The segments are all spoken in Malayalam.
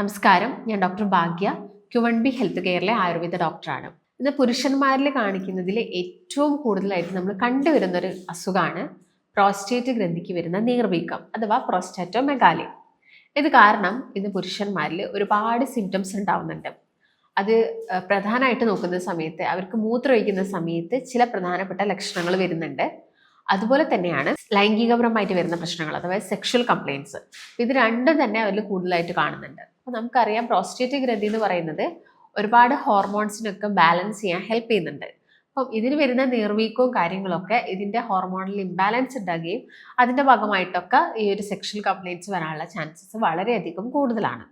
നമസ്കാരം, ഞാൻ ഡോക്ടർ ഭാഗ്യ, Q1B ഹെൽത്ത് കെയറിലെ ആയുർവേദ ഡോക്ടറാണ്. ഇന്ന് പുരുഷന്മാരിൽ കാണിക്കുന്നതിൽ ഏറ്റവും കൂടുതലായിട്ട് നമ്മൾ കണ്ടുവരുന്ന ഒരു അസുഖമാണ് പ്രോസ്റ്റേറ്റ് ഗ്രന്ഥിക്ക് വരുന്ന നീർവീക്കം അഥവാ പ്രോസ്റ്റാറ്റോമെഗാലി. ഇത് കാരണം ഇന്ന് പുരുഷന്മാരിൽ ഒരുപാട് സിംറ്റംസ് ഉണ്ടാവുന്നുണ്ട്. അത് പ്രധാനമായിട്ട് നോക്കുന്ന സമയത്ത് അവർക്ക് മൂത്രമൊഴിക്കുന്ന സമയത്ത് ചില പ്രധാനപ്പെട്ട ലക്ഷണങ്ങൾ വരുന്നുണ്ട്. അതുപോലെ തന്നെയാണ് ലൈംഗികപരമായിട്ട് വരുന്ന പ്രശ്നങ്ങൾ അഥവാ സെക്ഷൽ കംപ്ലയിൻസ്. ഇത് രണ്ടും തന്നെ അവരിൽ കൂടുതലായിട്ട് കാണുന്നുണ്ട്. അപ്പോൾ നമുക്കറിയാം പ്രോസ്റ്റേറ്റ് ഗ്രന്ഥി എന്ന് പറയുന്നത് ഒരുപാട് ഹോർമോൺസിനൊക്കെ ബാലൻസ് ചെയ്യാൻ ഹെൽപ്പ് ചെയ്യുന്നുണ്ട്. അപ്പം ഇതിന് വരുന്ന നീർവീക്കവും കാര്യങ്ങളൊക്കെ ഇതിൻ്റെ ഹോർമോണൽ ഇംബാലൻസ് ഉണ്ടാകുകയും അതിൻ്റെ ഭാഗമായിട്ടൊക്കെ ഈ ഒരു സെക്ഷൽ കംപ്ലയിൻസ് വരാനുള്ള ചാൻസസ് വളരെയധികം കൂടുതലാണ്.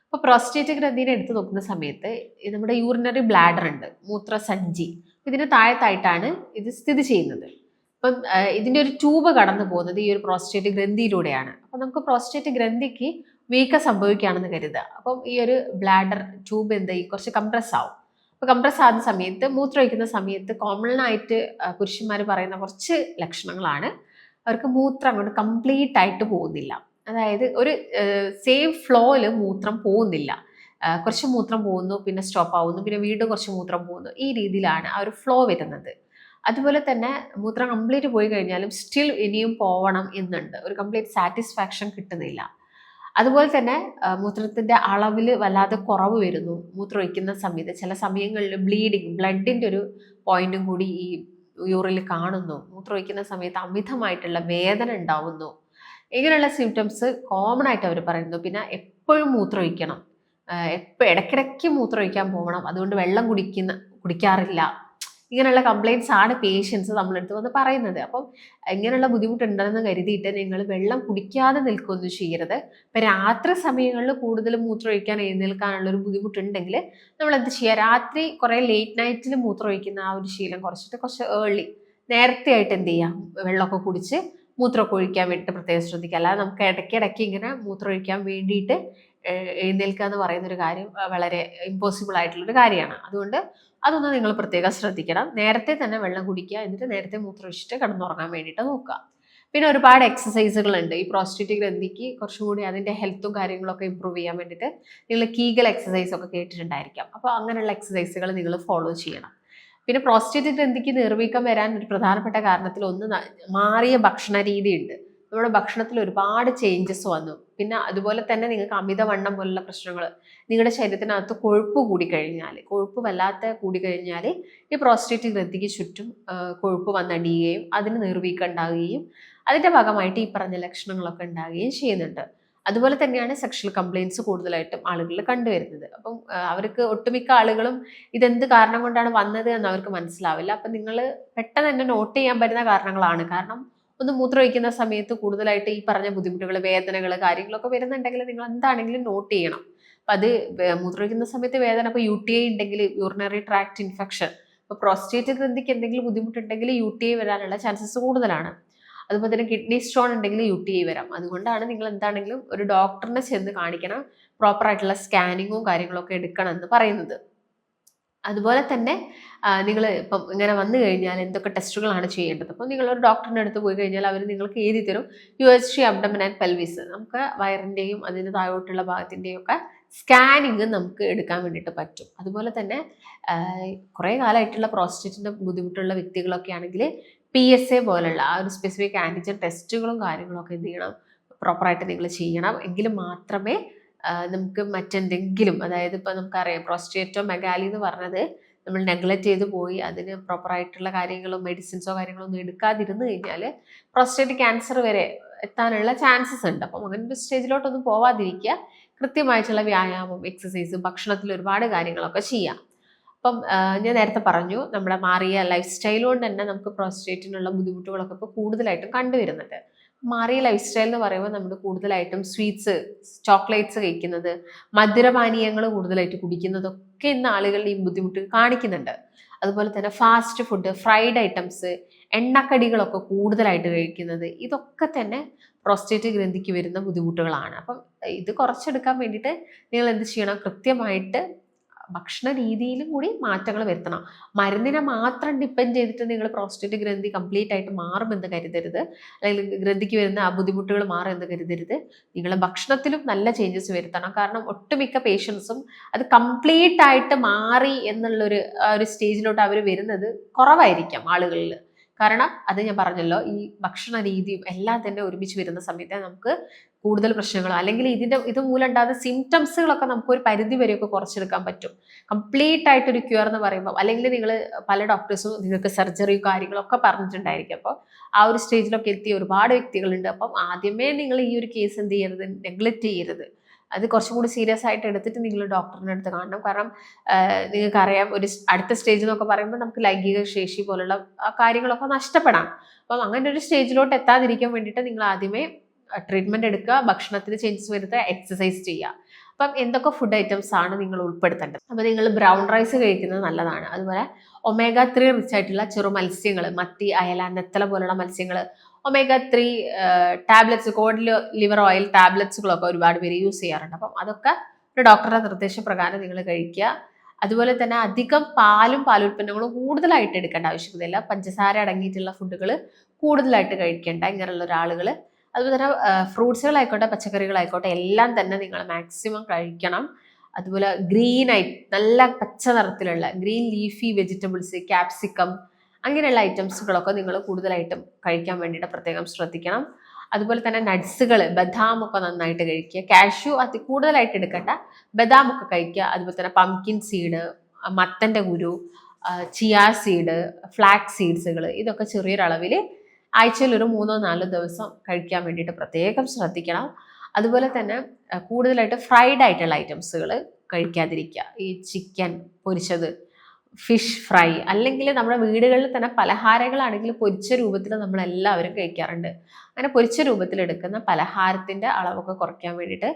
അപ്പോൾ പ്രോസ്റ്റേറ്റ് ഗ്രന്ഥിനെ എടുത്ത് നോക്കുന്ന സമയത്ത് നമ്മുടെ യൂറിനറി ബ്ലാഡർ ഉണ്ട്, മൂത്രസഞ്ചി, ഇതിന് താഴത്തായിട്ടാണ് ഇത് സ്ഥിതി ചെയ്യുന്നത്. അപ്പം ഇതിൻ്റെ ഒരു ട്യൂബ് കടന്നു പോകുന്നത് ഈ ഒരു പ്രോസ്റ്റേറ്റ് ഗ്രന്ഥിയിലൂടെയാണ്. അപ്പം നമുക്ക് പ്രോസ്റ്റേറ്റ് ഗ്രന്ഥിക്ക് വീക്കം സംഭവിക്കുകയാണെന്ന് കരുതുക. അപ്പം ഈ ഒരു ബ്ലാഡർ ട്യൂബ് കുറച്ച് കംപ്രസ് ആവും. അപ്പോൾ കംപ്രസ് ആകുന്ന സമയത്ത് മൂത്രമൊഴിക്കുന്ന സമയത്ത് കോമൺ ആയിട്ട് പുരുഷന്മാർ പറയുന്ന കുറച്ച് ലക്ഷണങ്ങളാണ്. അവർക്ക് മൂത്രം അങ്ങോട്ട് കംപ്ലീറ്റ് ആയിട്ട് പോകുന്നില്ല. അതായത് ഒരു സെയിം ഫ്ലോയിൽ മൂത്രം പോകുന്നില്ല. കുറച്ച് മൂത്രം പോകുന്നു, പിന്നെ സ്റ്റോപ്പ് ആവുന്നു, പിന്നെ വീണ്ടും കുറച്ച് മൂത്രം പോകുന്നു. ഈ രീതിയിലാണ് ആ ഒരു ഫ്ലോ വരുന്നത്. അതുപോലെ തന്നെ മൂത്രം കംപ്ലീറ്റ് പോയി കഴിഞ്ഞാലും സ്റ്റിൽ ഇനിയും പോവണം എന്നുണ്ട്, ഒരു കംപ്ലീറ്റ് സാറ്റിസ്ഫാക്ഷൻ കിട്ടുന്നില്ല. അതുപോലെ തന്നെ മൂത്രത്തിൻ്റെ അളവിൽ വല്ലാതെ കുറവ് വരുന്നു. മൂത്രമൊഴിക്കുന്ന സമയത്ത് ചില സമയങ്ങളിൽ ബ്ലഡിൻ്റെ ഒരു പോയിന്റും കൂടി ഈ യൂറിനിൽ കാണുന്നു. മൂത്രമൊഴിക്കുന്ന സമയത്ത് അമിതമായിട്ടുള്ള വേദന ഉണ്ടാവുന്നു. ഇങ്ങനെയുള്ള സിംറ്റംസ് കോമൺ ആയിട്ട് അവർ പറയുന്നു. പിന്നെ എപ്പോഴും മൂത്രമൊഴിക്കണം, ഇടയ്ക്കിടയ്ക്ക് മൂത്രമൊഴിക്കാൻ പോകണം, അതുകൊണ്ട് വെള്ളം കുടിക്കാറില്ല. ഇങ്ങനെയുള്ള കംപ്ലയിൻറ്റ്സ് ആണ് പേഷ്യൻസ് നമ്മളെടുത്ത് വന്ന് പറയുന്നത്. അപ്പം ഇങ്ങനെയുള്ള ബുദ്ധിമുട്ടുണ്ടെന്ന് കരുതിയിട്ട് നിങ്ങൾ വെള്ളം കുടിക്കാതെ നിൽക്കുകയൊന്നും ചെയ്യരുത്. ഇപ്പം രാത്രി സമയങ്ങളിൽ കൂടുതൽ മൂത്രമൊഴിക്കാൻ എഴുന്നേൽക്കാനുള്ളൊരു ബുദ്ധിമുട്ടുണ്ടെങ്കിൽ നമ്മൾ എന്ത് ചെയ്യുക, രാത്രി കുറേ ലേറ്റ് നൈറ്റിൽ മൂത്രമൊഴിക്കുന്ന ആ ഒരു ശീലം കുറച്ച് ഏർലി നേരത്തെ ആയിട്ട് എന്ത് ചെയ്യാം, വെള്ളമൊക്കെ കുടിച്ച് മൂത്രമൊക്കെ ഒഴിക്കാൻ വേണ്ടിയിട്ട് പ്രത്യേകം ശ്രദ്ധിക്കുക. അല്ലാതെ നമുക്ക് ഇടയ്ക്കിടയ്ക്ക് ഇങ്ങനെ മൂത്രമൊഴിക്കാൻ വേണ്ടിയിട്ട് എഴുന്നേൽക്കുക എന്ന് പറയുന്നൊരു കാര്യം വളരെ ഇമ്പോസിബിൾ ആയിട്ടുള്ളൊരു കാര്യമാണ്. അതുകൊണ്ട് അതൊന്ന് നിങ്ങൾ പ്രത്യേകം ശ്രദ്ധിക്കണം. നേരത്തെ തന്നെ വെള്ളം കുടിക്കുക, എന്നിട്ട് നേരത്തെ മൂത്രമൊഴിച്ചിട്ട് കിടന്നുറങ്ങാൻ വേണ്ടിയിട്ട് നോക്കുക. പിന്നെ ഒരുപാട് എക്സസൈസുകളുണ്ട് ഈ പ്രോസ്റ്റേറ്റ് ഗ്രന്ഥിക്ക് കുറച്ചും കൂടി അതിൻ്റെ ഹെൽത്തും കാര്യങ്ങളൊക്കെ ഇമ്പ്രൂവ് ചെയ്യാൻ വേണ്ടിയിട്ട്. നിങ്ങൾ കീഗൽ എക്സസൈസ് ഒക്കെ കേട്ടിട്ടുണ്ടായിരിക്കാം. അപ്പോൾ അങ്ങനെയുള്ള എക്സസൈസുകൾ നിങ്ങൾ ഫോളോ ചെയ്യണം. പിന്നെ പ്രോസ്റ്റേറ്റ് ഗ്രന്ഥിക്ക് നീർവീക്കം വരാൻ ഒരു പ്രധാനപ്പെട്ട കാരണത്തിൽ ഒന്ന് മാറിയ ഭക്ഷണ രീതിയുണ്ട്. നമ്മുടെ ഭക്ഷണത്തിൽ ഒരുപാട് ചേഞ്ചസ് വന്നു. പിന്നെ അതുപോലെ തന്നെ നിങ്ങൾക്ക് അമിതവണ്ണം പോലുള്ള പ്രശ്നങ്ങൾ, നിങ്ങളുടെ ശരീരത്തിനകത്ത് കൊഴുപ്പ് വല്ലാത്ത കൂടിക്കഴിഞ്ഞാൽ ഈ പ്രോസ്റ്റേറ്റ് ഗ്രന്ഥിക്ക് ചുറ്റും കൊഴുപ്പ് വന്നടിയുകയും അതിന് നീർവീക്കം ഉണ്ടാകുകയും അതിൻ്റെ ഭാഗമായിട്ട് ഈ പറഞ്ഞ ലക്ഷണങ്ങളൊക്കെ ഉണ്ടാകുകയും ചെയ്യുന്നുണ്ട്. അതുപോലെ തന്നെയാണ് സെക്ഷൽ കംപ്ലയിൻസ് കൂടുതലായിട്ടും ആളുകളിൽ കണ്ടുവരുന്നത്. അപ്പം അവർക്ക് ഒട്ടുമിക്ക ആളുകളും ഇതെന്ത് കാരണം കൊണ്ടാണ് വന്നത് എന്ന് അവർക്ക് മനസ്സിലാവില്ല. അപ്പം നിങ്ങൾ പെട്ടെന്ന് തന്നെ നോട്ട് ചെയ്യാൻ പറ്റുന്ന കാരണങ്ങളാണ്. കാരണം ഒന്ന് മൂത്രമൊഴിക്കുന്ന സമയത്ത് കൂടുതലായിട്ട് ഈ പറഞ്ഞ ബുദ്ധിമുട്ടുകൾ, വേദനകൾ, കാര്യങ്ങളൊക്കെ വരുന്നുണ്ടെങ്കിൽ നിങ്ങൾ എന്താണെങ്കിലും നോട്ട് ചെയ്യണം. അപ്പം അത് മൂത്രമൊഴിക്കുന്ന സമയത്ത് വേദന, ഇപ്പോൾ UTI ഉണ്ടെങ്കിൽ യൂറിനറി ട്രാക്ട് ഇൻഫെക്ഷൻ, ഇപ്പോൾ പ്രോസ്റ്റേറ്റ് ഗ്രന്ഥിക്ക് എന്തെങ്കിലും ബുദ്ധിമുട്ടുണ്ടെങ്കിൽ UTI വരാനുള്ള ചാൻസസ് കൂടുതലാണ്. അതുപോലെ തന്നെ കിഡ്നി സ്റ്റോൺ ഉണ്ടെങ്കിൽ UTI വരാം. അതുകൊണ്ടാണ് നിങ്ങൾ എന്താണെങ്കിലും ഒരു ഡോക്ടറിനെ ചെന്ന് കാണിക്കണം, പ്രോപ്പറായിട്ടുള്ള സ്കാനിങ്ങും കാര്യങ്ങളൊക്കെ എടുക്കണം എന്ന് പറയുന്നത്. അതുപോലെ തന്നെ നിങ്ങൾ ഇപ്പം ഇങ്ങനെ വന്നു കഴിഞ്ഞാൽ എന്തൊക്കെ ടെസ്റ്റുകളാണ് ചെയ്യേണ്ടത്. അപ്പം നിങ്ങളൊരു ഡോക്ടറിൻ്റെ അടുത്ത് പോയി കഴിഞ്ഞാൽ അവർ നിങ്ങൾക്ക് എഴുതി തരും USG അബ്ഡമൻ ആൻഡ് പെൽവിസ്. നമുക്ക് വയറിൻ്റെയും അതിന് താഴോട്ടുള്ള ഭാഗത്തിൻ്റെയും ഒക്കെ സ്കാനിങ് നമുക്ക് എടുക്കാൻ വേണ്ടിയിട്ട് പറ്റും. അതുപോലെ തന്നെ കുറേ കാലമായിട്ടുള്ള പ്രോസ്റ്റേറ്റിൻ്റെ ബുദ്ധിമുട്ടുള്ള വ്യക്തികളൊക്കെ ആണെങ്കിൽ PSA പോലുള്ള ആ ഒരു സ്പെസിഫിക് ആൻറ്റിജൻ ടെസ്റ്റുകളും കാര്യങ്ങളൊക്കെ എന്ത് ചെയ്യണം, പ്രോപ്പറായിട്ട് നിങ്ങൾ ചെയ്യണം. എങ്കിൽ മാത്രമേ നമുക്ക് മറ്റെന്തെങ്കിലും, അതായത് ഇപ്പോൾ നമുക്കറിയാം പ്രോസ്റ്റേറ്റോമെഗാലി എന്ന് പറഞ്ഞത് നമ്മൾ നെഗ്ലക്റ്റ് ചെയ്ത് പോയി അതിന് പ്രോപ്പറായിട്ടുള്ള കാര്യങ്ങളും മെഡിസിൻസോ കാര്യങ്ങളോ ഒന്നും എടുക്കാതിരുന്നു കഴിഞ്ഞാൽ പ്രോസ്റ്റേറ്റ് ക്യാൻസർ വരെ എത്താനുള്ള ചാൻസസ് ഉണ്ട്. അപ്പം അങ്ങനത്തെ സ്റ്റേജിലോട്ടൊന്നും പോവാതിരിക്കുക. കൃത്യമായിട്ടുള്ള വ്യായാമം, എക്സസൈസ്, ഭക്ഷണത്തിൽ ഒരുപാട് കാര്യങ്ങളൊക്കെ ചെയ്യാം. അപ്പം ഞാൻ നേരത്തെ പറഞ്ഞു, നമ്മുടെ മാറിയ ലൈഫ് സ്റ്റൈൽ കൊണ്ട് തന്നെ നമുക്ക് പ്രോസ്റ്റേറ്റിനുള്ള ബുദ്ധിമുട്ടുകളൊക്കെ ഇപ്പോൾ കൂടുതലായിട്ടും കണ്ടുവരുന്നുണ്ട്. മാറിയ ലൈഫ് സ്റ്റൈൽ എന്ന് പറയുമ്പോൾ നമ്മൾ കൂടുതലായിട്ടും സ്വീറ്റ്സ്, ചോക്ലേറ്റ്സ് കഴിക്കുന്നത്, മധുരപാനീയങ്ങൾ കൂടുതലായിട്ട് കുടിക്കുന്നതൊക്കെ ഇന്ന് ആളുകളുടെ ഈ ബുദ്ധിമുട്ട് കാണിക്കുന്നുണ്ട്. അതുപോലെ തന്നെ ഫാസ്റ്റ് ഫുഡ്, ഫ്രൈഡ് ഐറ്റംസ്, എണ്ണക്കടികളൊക്കെ കൂടുതലായിട്ട് കഴിക്കുന്നത്, ഇതൊക്കെ തന്നെ പ്രോസ്റ്റേറ്റ് ഗ്രന്ഥിക്ക് വരുന്ന ബുദ്ധിമുട്ടുകളാണ്. അപ്പം ഇത് കുറച്ചെടുക്കാൻ വേണ്ടിയിട്ട് നിങ്ങൾ എന്ത് ചെയ്യണം, കൃത്യമായിട്ട് ഭക്ഷണ രീതിയിലും കൂടി മാറ്റങ്ങൾ വരുത്തണം. മരുന്നിനെ മാത്രം ഡിപ്പെൻഡ് ചെയ്തിട്ട് നിങ്ങൾ പ്രോസ്റ്റേറ്റ് ഗ്രന്ഥി കംപ്ലീറ്റ് ആയിട്ട് മാറുമെന്ന് കരുതരുത്, അല്ലെങ്കിൽ ഗ്രന്ഥിക്ക് വരുന്ന ആ ബുദ്ധിമുട്ടുകൾ മാറുമെന്ന് കരുതരുത്. നിങ്ങൾ ഭക്ഷണത്തിലും നല്ല ചേഞ്ചസ് വരുത്തണം. കാരണം ഒട്ടുമിക്ക പേഷ്യൻസും അത് കംപ്ലീറ്റ് ആയിട്ട് മാറി എന്നുള്ളൊരു ഒരു സ്റ്റേജിലോട്ട് അവർ വരുന്നത് കുറവായിരിക്കാം ആളുകളിൽ. കാരണം അത് ഞാൻ പറഞ്ഞല്ലോ, ഈ ഭക്ഷണ രീതിയും എല്ലാം തന്നെ ഒരുമിച്ച് വരുന്ന സമയത്ത് നമുക്ക് കൂടുതൽ പ്രശ്നങ്ങളോ അല്ലെങ്കിൽ ഇത് മൂലം ഉണ്ടാകുന്ന സിംറ്റംസുകളൊക്കെ നമുക്ക് ഒരു പരിധി വരെയൊക്കെ കുറച്ചെടുക്കാൻ പറ്റും. കംപ്ലീറ്റ് ആയിട്ടൊരു ക്യൂർ എന്ന് പറയുമ്പോൾ, അല്ലെങ്കിൽ നിങ്ങൾ പല ഡോക്ടേഴ്സും നിങ്ങൾക്ക് സർജറിയും കാര്യങ്ങളൊക്കെ പറഞ്ഞിട്ടുണ്ടായിരിക്കും. അപ്പോൾ ആ ഒരു സ്റ്റേജിലൊക്കെ എത്തിയ ഒരുപാട് വ്യക്തികളുണ്ട്. അപ്പം ആദ്യമേ നിങ്ങൾ ഈ ഒരു കേസ് എന്ത് ചെയ്യരുത്, നെഗ്ലക്റ്റ് ചെയ്യരുത്. അത് കുറച്ചും കൂടി സീരിയസ് ആയിട്ട് എടുത്തിട്ട് നിങ്ങൾ ഡോക്ടറിൻ്റെ അടുത്ത് കാണണം. കാരണം നിങ്ങൾക്കറിയാം, ഒരു അടുത്ത സ്റ്റേജ് എന്നൊക്കെ പറയുമ്പോൾ നമുക്ക് ലൈംഗിക ശേഷി പോലുള്ള കാര്യങ്ങളൊക്കെ നഷ്ടപ്പെടാം. അപ്പം അങ്ങനെ ഒരു സ്റ്റേജിലോട്ട് എത്താതിരിക്കാൻ വേണ്ടിയിട്ട് നിങ്ങൾ ആദ്യമേ ട്രീറ്റ്മെൻറ്റ് എടുക്കുക, ഭക്ഷണത്തിൽ ചേഞ്ചസ് വരുത്തുക, എക്സസൈസ് ചെയ്യുക. അപ്പം എന്തൊക്കെ ഫുഡ് ഐറ്റംസ് ആണ് നിങ്ങൾ ഉൾപ്പെടുത്തേണ്ടത്? അപ്പോൾ നിങ്ങൾ ബ്രൗൺ റൈസ് കഴിക്കുന്നത് നല്ലതാണ്. അതുപോലെ omega-3 റിച്ച് ആയിട്ടുള്ള ചെറു മത്സ്യങ്ങൾ, മത്തി, അയല, നെത്തല പോലുള്ള മത്സ്യങ്ങൾ, omega-3 tablets, cod liver oil ടാബ്ലറ്റ്സുകളൊക്കെ ഒരുപാട് പേര് യൂസ് ചെയ്യാറുണ്ട്. അപ്പം അതൊക്കെ ഒരു ഡോക്ടറുടെ നിർദ്ദേശപ്രകാരം നിങ്ങൾ കഴിക്കുക. അതുപോലെ തന്നെ അധികം പാലുൽപ്പന്നങ്ങളും കൂടുതലായിട്ട് എടുക്കേണ്ട ആവശ്യമില്ല. പഞ്ചസാര അടങ്ങിയിട്ടുള്ള ഫുഡുകൾ കൂടുതലായിട്ട് കഴിക്കേണ്ട ഇങ്ങനെയുള്ള ഒരാളുകൾ. അതുപോലെ തന്നെ ഫ്രൂട്ട്സുകളായിക്കോട്ടെ പച്ചക്കറികളായിക്കോട്ടെ എല്ലാം തന്നെ നിങ്ങൾ മാക്സിമം കഴിക്കണം. അതുപോലെ നല്ല പച്ച നിറത്തിലുള്ള ഗ്രീൻ ലീഫി വെജിറ്റബിൾസ്, ക്യാപ്സിക്കം അങ്ങനെയുള്ള ഐറ്റംസുകളൊക്കെ നിങ്ങൾ കൂടുതലായിട്ടും കഴിക്കാൻ വേണ്ടിയിട്ട് പ്രത്യേകം ശ്രദ്ധിക്കണം. അതുപോലെ തന്നെ നട്ട്സുകൾ, ബദാമൊക്കെ നന്നായിട്ട് കഴിക്കുക. കാഷ്യൂ കൂടുതലായിട്ട് എടുക്കണ്ട, ബദാമൊക്കെ കഴിക്കുക. അതുപോലെ തന്നെ പംകിൻ സീഡ്, മത്തൻ്റെ കുരു, ചിയാ സീഡ്, ഫ്ലാക്സ് സീഡ്സുകൾ, ഇതൊക്കെ ചെറിയൊരളവിൽ ആഴ്ചയിൽ ഒരു 3-4 ദിവസം കഴിക്കാൻ വേണ്ടിയിട്ട് പ്രത്യേകം ശ്രദ്ധിക്കണം. അതുപോലെ തന്നെ കൂടുതലായിട്ട് ഫ്രൈഡ് ആയിട്ടുള്ള ഐറ്റംസുകൾ കഴിക്കാതിരിക്കുക. ഈ ചിക്കൻ പൊരിച്ചത്, ഫിഷ് ഫ്രൈ, അല്ലെങ്കിൽ നമ്മുടെ വീടുകളിൽ തന്നെ പലഹാരങ്ങളാണെങ്കിൽ പൊരിച്ച രൂപത്തിൽ നമ്മളെല്ലാവരും കഴിക്കാറുണ്ട്. അങ്ങനെ പൊരിച്ച രൂപത്തിൽ എടുക്കുന്ന പലഹാരത്തിൻ്റെ അളവൊക്കെ കുറയ്ക്കാൻ വേണ്ടിയിട്ട്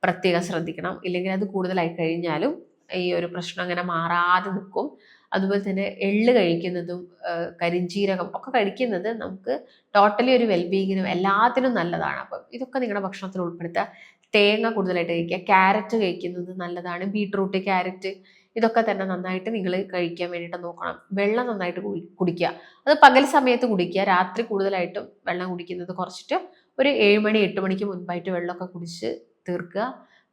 പ്രത്യേകം ശ്രദ്ധിക്കണം. ഇല്ലെങ്കിൽ അത് കൂടുതലായി കഴിഞ്ഞാലും ഈ ഒരു പ്രശ്നം അങ്ങനെ മാറാതെ നിൽക്കും. അതുപോലെ തന്നെ എള്ള് കഴിക്കുന്നതും കരിഞ്ജീരകം ഒക്കെ കഴിക്കുന്നത് നമുക്ക് ടോട്ടലി ഒരു വെൽബീയിങ്ങിനും എല്ലാത്തിനും നല്ലതാണ്. അപ്പം ഇതൊക്കെ നിങ്ങളുടെ ഭക്ഷണത്തിൽ ഉൾപ്പെടുത്തുക. തേങ്ങ കൂടുതലായിട്ട് കഴിക്കുക. ക്യാരറ്റ് കഴിക്കുന്നത് നല്ലതാണ്. ബീട്രൂട്ട്, ക്യാരറ്റ് ഇതൊക്കെ തന്നെ നന്നായിട്ട് നിങ്ങൾ കഴിക്കാൻ വേണ്ടിയിട്ട് നോക്കണം. വെള്ളം നന്നായിട്ട് കുടിക്കുക. അത് പകൽ സമയത്ത് കുടിക്കുക. രാത്രി കൂടുതലായിട്ടും വെള്ളം കുടിക്കുന്നത് കുറച്ചിട്ട് ഒരു 7 മണി 8 മണിക്ക് മുൻപായിട്ട് വെള്ളമൊക്കെ കുടിച്ച് തീർക്കുക.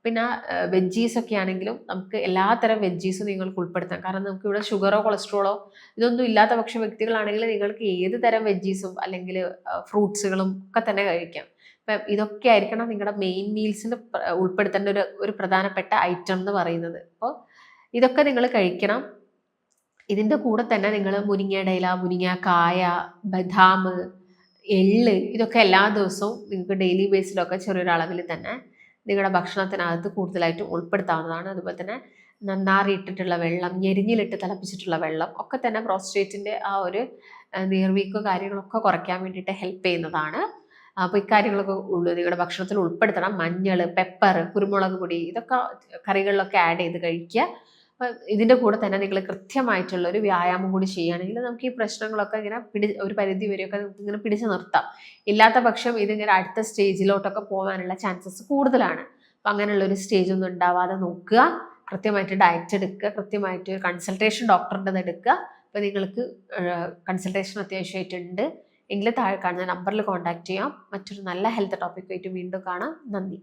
പിന്നെ വെജീസൊക്കെ ആണെങ്കിലും നമുക്ക് എല്ലാത്തരം വെജീസും നിങ്ങൾക്ക് ഉൾപ്പെടുത്താം. കാരണം നമുക്ക് ഇവിടെ ഷുഗറോ കൊളസ്ട്രോളോ ഇതൊന്നും ഇല്ലാത്ത വ്യക്തികളാണെങ്കിൽ നിങ്ങൾക്ക് ഏത് തരം വെജീസും അല്ലെങ്കിൽ ഫ്രൂട്ട്സുകളും ഒക്കെ തന്നെ കഴിക്കാം. അപ്പം ഇതൊക്കെ ആയിരിക്കണം നിങ്ങളുടെ മെയിൻ മീൽസിന് ഉൾപ്പെടുത്തേണ്ട ഒരു പ്രധാനപ്പെട്ട ഐറ്റം എന്ന് പറയുന്നത്. അപ്പോൾ ഇതൊക്കെ നിങ്ങൾ കഴിക്കണം. ഇതിൻ്റെ കൂടെ തന്നെ നിങ്ങൾ മുരിങ്ങയുടെ ഇല, മുരിങ്ങക്കായ, ബദാം, എള്ള് ഇതൊക്കെ എല്ലാ ദിവസവും നിങ്ങൾക്ക് ഡെയിലി ബേസിലൊക്കെ ചെറിയൊരളവിൽ തന്നെ നിങ്ങളുടെ ഭക്ഷണത്തിനകത്ത് കൂടുതലായിട്ടും ഉൾപ്പെടുത്താവുന്നതാണ്. അതുപോലെ തന്നെ നന്നാറിയിട്ടിട്ടുള്ള വെള്ളം, ഞെരിഞ്ഞിലിട്ട് തിളപ്പിച്ചിട്ടുള്ള വെള്ളം ഒക്കെ തന്നെ പ്രോസ്റ്റേറ്റിൻ്റെ ആ ഒരു നീർവീക്കോ കാര്യങ്ങളൊക്കെ കുറയ്ക്കാൻ വേണ്ടിയിട്ട് ഹെൽപ്പ് ചെയ്യുന്നതാണ്. അപ്പോൾ ഇക്കാര്യങ്ങളൊക്കെ നിങ്ങളുടെ ഭക്ഷണത്തിൽ ഉൾപ്പെടുത്തണം. മഞ്ഞൾ, പെപ്പർ, കുരുമുളക് പൊടി ഇതൊക്കെ കറികളിലൊക്കെ ആഡ് ചെയ്ത് കഴിക്കുക. അപ്പം ഇതിൻ്റെ കൂടെ തന്നെ നിങ്ങൾ കൃത്യമായിട്ടുള്ള ഒരു വ്യായാമം കൂടി ചെയ്യുകയാണെങ്കിൽ നമുക്ക് ഈ പ്രശ്നങ്ങളൊക്കെ ഇങ്ങനെ ഒരു പരിധി വരെയൊക്കെ നമുക്ക് ഇങ്ങനെ പിടിച്ചു നിർത്താം. ഇല്ലാത്ത പക്ഷം ഇതിങ്ങനെ അടുത്ത സ്റ്റേജിലോട്ടൊക്കെ പോകാനുള്ള ചാൻസസ് കൂടുതലാണ്. അപ്പം അങ്ങനെയുള്ളൊരു സ്റ്റേജ് ഒന്നും ഉണ്ടാവാതെ നോക്കുക. കൃത്യമായിട്ട് ഡയറ്റ് എടുക്കുക, കൃത്യമായിട്ട് കൺസൾട്ടേഷൻ ഡോക്ടറിൻ്റെ എടുക്കുക. അപ്പോൾ നിങ്ങൾക്ക് കൺസൾട്ടേഷൻ അത്യാവശ്യമായിട്ടുണ്ട് എങ്കിൽ താഴെ കാണുന്ന നമ്പറിൽ കോൺടാക്ട് ചെയ്യാം. മറ്റൊരു നല്ല ഹെൽത്ത് ടോപ്പിക്കുമായിട്ട് വീണ്ടും കാണാം. നന്ദി.